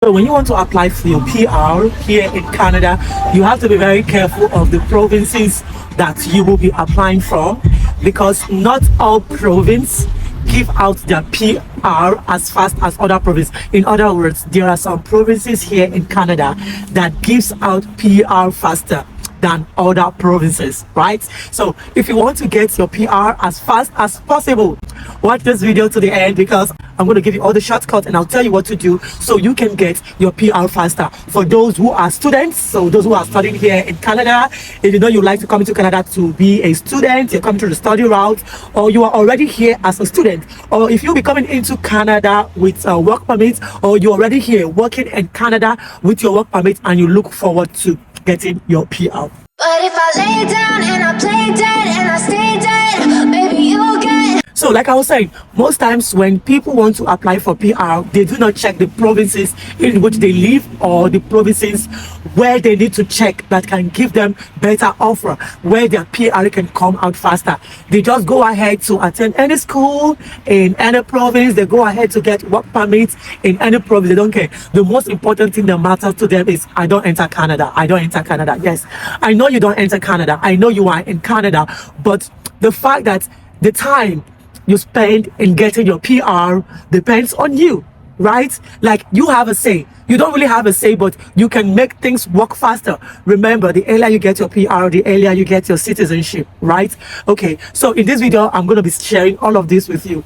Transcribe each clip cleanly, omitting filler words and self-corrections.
So when you want to apply for your PR here in Canada, you have to be very careful of the provinces that you will be applying from, because not all provinces give out their PR as fast as other provinces. In other words, there are some provinces here in Canada that gives out PR faster than other provinces, right? So if you want to get your PR as fast as possible, watch this video to the end, because I'm going to give you all the shortcuts and I'll tell you what to do so you can get your PR faster. For those who are students, so those who are studying here in Canada, if you know you like to come to Canada to be a student, you're coming to the study route, or you are already here as a student, or if you'll be coming into Canada with a work permit, or you're already here working in Canada with your work permit and you look forward to getting your PR. But if I lay down and I play dead and I stay dead, maybe you'll get. So like I was saying, most times when people want to apply for PR, they do not check the provinces in which they live, or the provinces where they need to check that can give them better offer, where their PR can come out faster. They just go ahead to attend any school in any province. They go ahead to get work permits in any province. They don't care. The most important thing that matters to them is, I don't enter Canada. I don't enter Canada. Yes, I know you don't enter Canada. I know you are in Canada, but the fact that the time you spend in getting your PR depends on you, right? Like, you have a say. You don't really have a say, but you can make things work faster. Remember, the earlier you get your PR, the earlier you get your citizenship, right? Okay, so in this video, I'm going to be sharing all of this with you.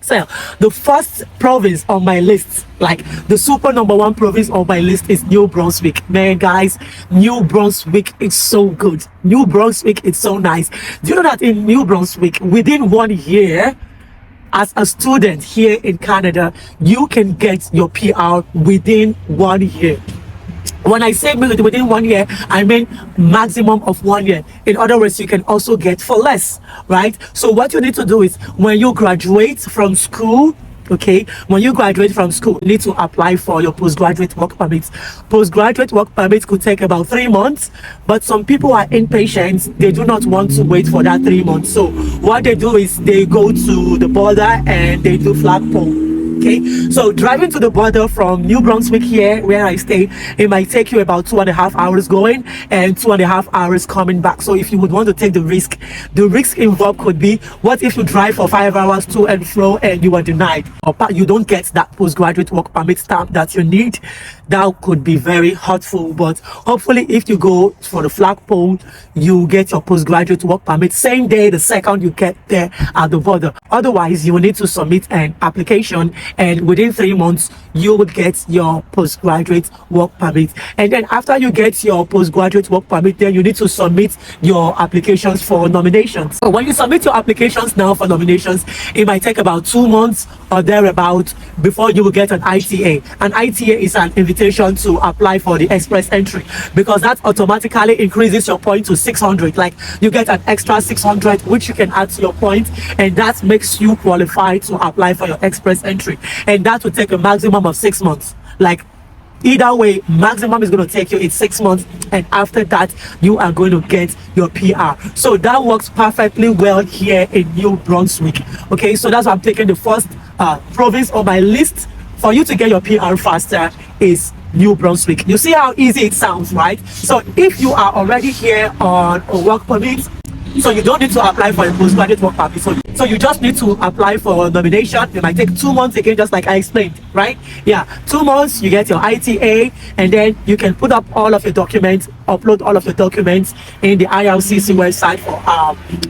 So the first province on my list, like the super #1 province on my list, is New Brunswick. Man, guys, New Brunswick is so good. New Brunswick is so nice. Do you know that in New Brunswick, within 1 year, as a student here in Canada, you can get your PR within 1 year. When I say within 1 year, I mean maximum of 1 year. In other words, you can also get for less, right? So what you need to do is, when you graduate from school, okay, when you graduate from school, you need to apply for your postgraduate work permit. Postgraduate work permit could take about 3 months, but some people are impatient. They do not want to wait for that 3 months. So what they do is they go to the border and they do flagpole. Okay, so driving to the border from New Brunswick here, where I stay, it might take you about 2.5 hours going and 2.5 hours coming back. So if you would want to take the risk involved could be, what if you drive for 5 hours to and fro and you are denied, or you don't get that postgraduate work permit stamp that you need? That could be very hurtful. But hopefully, if you go for the flagpole, you get your postgraduate work permit same day, the second you get there at the border. Otherwise, you will need to submit an application, and within 3 months you would get your postgraduate work permit. And then after you get your postgraduate work permit, then you need to submit your applications for nominations. So when you submit your applications now for nominations, it might take about 2 months or thereabout before you will get an ITA. An ITA is an invitation to apply for the express entry, because that automatically increases your point to 600. Like, you get an extra 600 which you can add to your point, and that makes you qualified to apply for your express entry. And that will take a maximum of 6 months. Like, either way, maximum is going to take you in 6 months, and after that you are going to get your PR. So that works perfectly well here in New Brunswick. Okay, so that's why I'm taking the first province on my list for you to get your PR faster is New Brunswick. You see how easy it sounds, right? So if you are already here on a work permit, so you don't need to apply for a postgraduate work permit. So you just need to apply for a nomination. It might take 2 months again, just like I explained, right? Yeah, 2 months, you get your ITA, and then you can put up all of your documents, upload all of your documents in the IRCC website for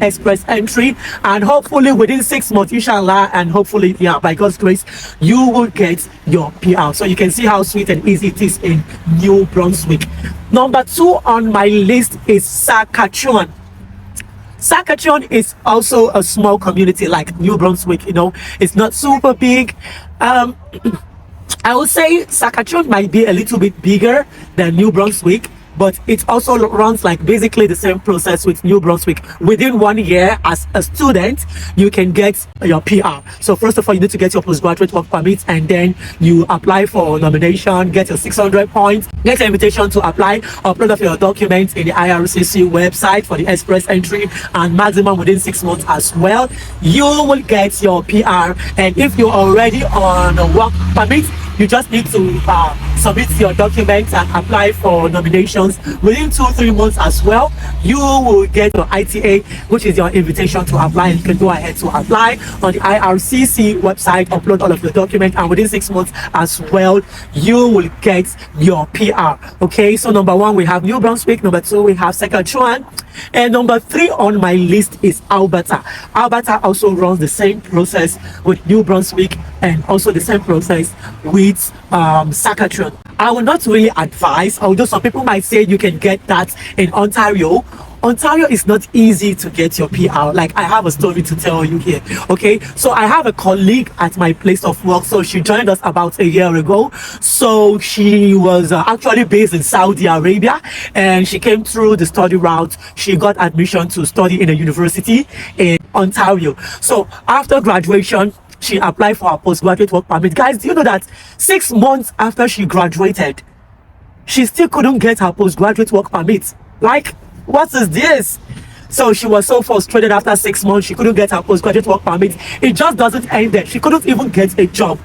express entry. And hopefully within 6 months, inshallah, and hopefully, yeah, by God's grace, you will get your PR. So you can see how sweet and easy it is in New Brunswick. Number 2 on my list is Saskatchewan. Saskatchewan is also a small community like New Brunswick. You know, it's not super big. I would say Saskatchewan might be a little bit bigger than New Brunswick, but it also runs like basically the same process with New Brunswick. Within 1 year, as a student, you can get your PR. So first of all, you need to get your postgraduate work permit, and then you apply for nomination, get your 600 points, get an invitation to apply, upload of your documents in the IRCC website for the express entry, and maximum within 6 months as well, you will get your PR. And if you're already on a work permit, You just need to submit your documents and apply for nominations within 2-3 months as well. You will get your ITA, which is your invitation to apply. You can go ahead to apply on the IRCC website, upload all of your documents, and within 6 months as well, you will get your PR. Okay, so number 1, we have New Brunswick. Number 2, we have Saskatchewan. And number 3 on my list is Alberta. Alberta also runs the same process with New Brunswick and also the same process with Saskatchewan. I will not really advise, although some people might say you can get that in Ontario. Ontario is not easy to get your PR. Like, I have a story to tell you here. Okay, so I have a colleague at my place of work. So she joined us about a year ago. So she was actually based in Saudi Arabia, and she came through the study route. She got admission to study in a university in Ontario. So after graduation, she applied for her postgraduate work permit. Guys, do you know that 6 months after she graduated, she still couldn't get her postgraduate work permit? Like, what is this? So she was so frustrated after 6 months. She couldn't get her postgraduate work permit. It just doesn't end there. She couldn't even get a job.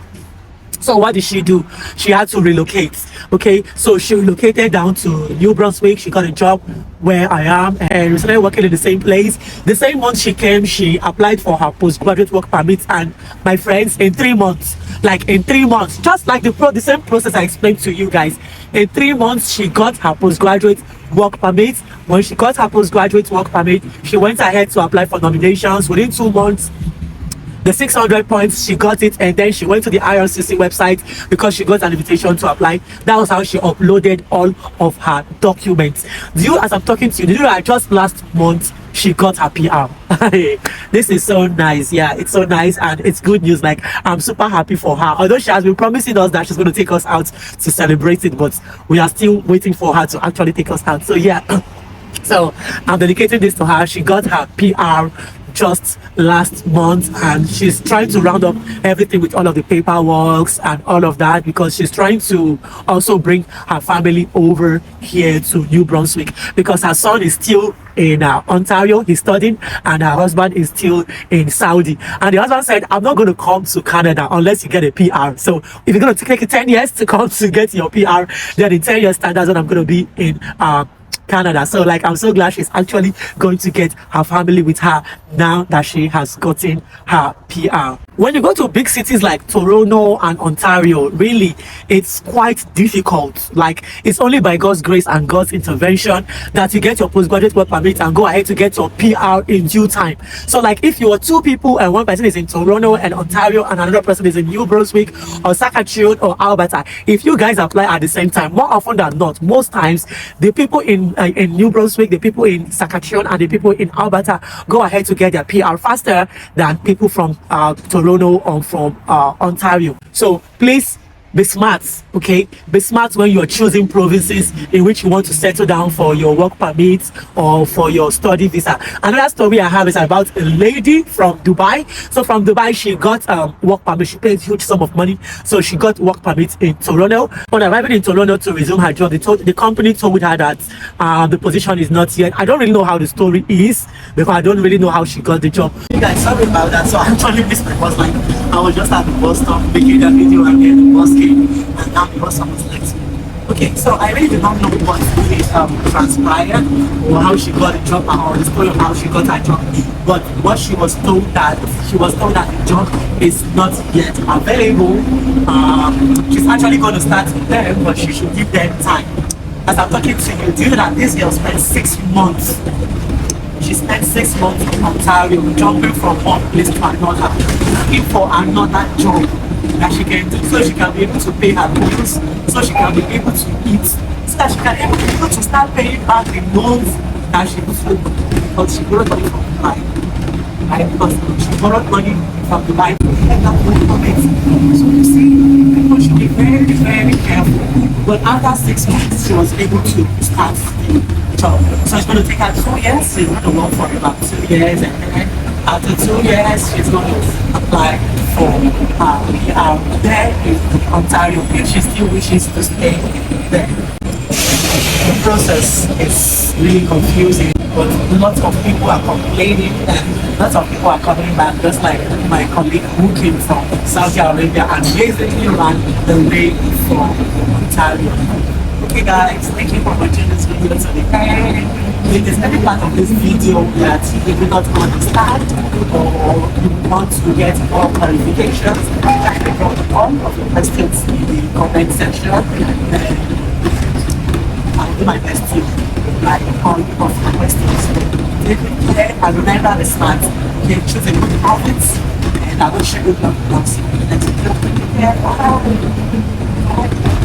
So what did she do? She had to relocate. Okay, so she relocated down to New Brunswick. She got a job where I am, and we started working in the same place. The same month she came, she applied for her postgraduate work permit, and my friends, in 3 months, like in 3 months, just like the same process I explained to you guys, in 3 months she got her postgraduate work permit. When she got her postgraduate work permit, she went ahead to apply for nominations. Within 2 months, the 600 points, she got it, and then she went to the IRCC website because she got an invitation to apply. That was how she uploaded all of her documents. Do you, as I'm talking to you, did you know just last month she got her PR? This is so nice. Yeah, it's so nice, and it's good news. Like, I'm super happy for her. Although she has been promising us that she's going to take us out to celebrate it, but we are still waiting for her to actually take us out. So yeah, so I'm dedicating this to her. She got her PR just last month, and she's trying to round up everything with all of the paperwork and all of that, because she's trying to also bring her family over here to New Brunswick, because her son is still in Ontario, he's studying, and her husband is still in Saudi. And the husband said, I'm not going to come to Canada unless you get a PR. So if you're going to take 10 years to come to get your PR, then in 10 years time, that's when I'm going to be in Canada. So like, I'm so glad she's actually going to get her family with her now that she has gotten her PR. When you go to big cities like Toronto and Ontario, really, it's quite difficult. Like, it's only by God's grace and God's intervention that you get your postgraduate work permit and go ahead to get your PR in due time. So like, if you are 2 people and one person is in Toronto and Ontario and another person is in New Brunswick or Saskatchewan or Alberta, if you guys apply at the same time, more often than not, most times, the people in New Brunswick, the people in Saskatchewan, and the people in Alberta go ahead to get their PR faster than people from Toronto or from Ontario. So please be smart, okay? Be smart when you're choosing provinces in which you want to settle down for your work permit or for your study visa. Another story I have is about a lady from Dubai. So from Dubai, she got work permit. She paid a huge sum of money, so she got work permit in Toronto. On arriving in Toronto to resume her job, the company told her that the position is not yet. I don't really know how the story is, because I don't really know how she got the job. You guys, sorry about that. So I actually missed my bus. Like, I was just at the bus stop making that video, and then the bus came, and now the bus stop was late. Okay, so I really do not know what really transpired, or how she got the job, or the story of how she got her job. But what she was told that the job is not yet available. She's actually going to start with them, but she should give them time. As I'm talking to you, do you know that this girl spent 6 months? She spent 6 months in Ontario, jumping from one place to another, looking for another job that she can do, so she can be able to pay her bills, so she can be able to eat, so that she can be able to start paying back the loans that she took. But she borrowed money from Dubai, right? Because she borrowed money from Dubai to get that money from it. So you see, people should be very, very careful. But after 6 months, she was able to start the job. So it's going to take her 2 years. She's going to work for about 2 years, and then after 2 years, she's going to apply for PR there in Ontario if she still wishes to stay there. The process is really confusing, but lots of people are complaining and lots of people are coming back, just like my colleague who came from Saudi Arabia and basically ran the way from Ontario. Okay guys, thank you for watching this video to the end. If there's any part of this video that you do not understand or you want to get more clarifications, kindly drop all of your questions in the comment section. I'll do my best to reply all of the questions. Take care and remember the smart. Okay, choose a good outfit and I wish you good luck. I'll see you next video. Take care. Bye.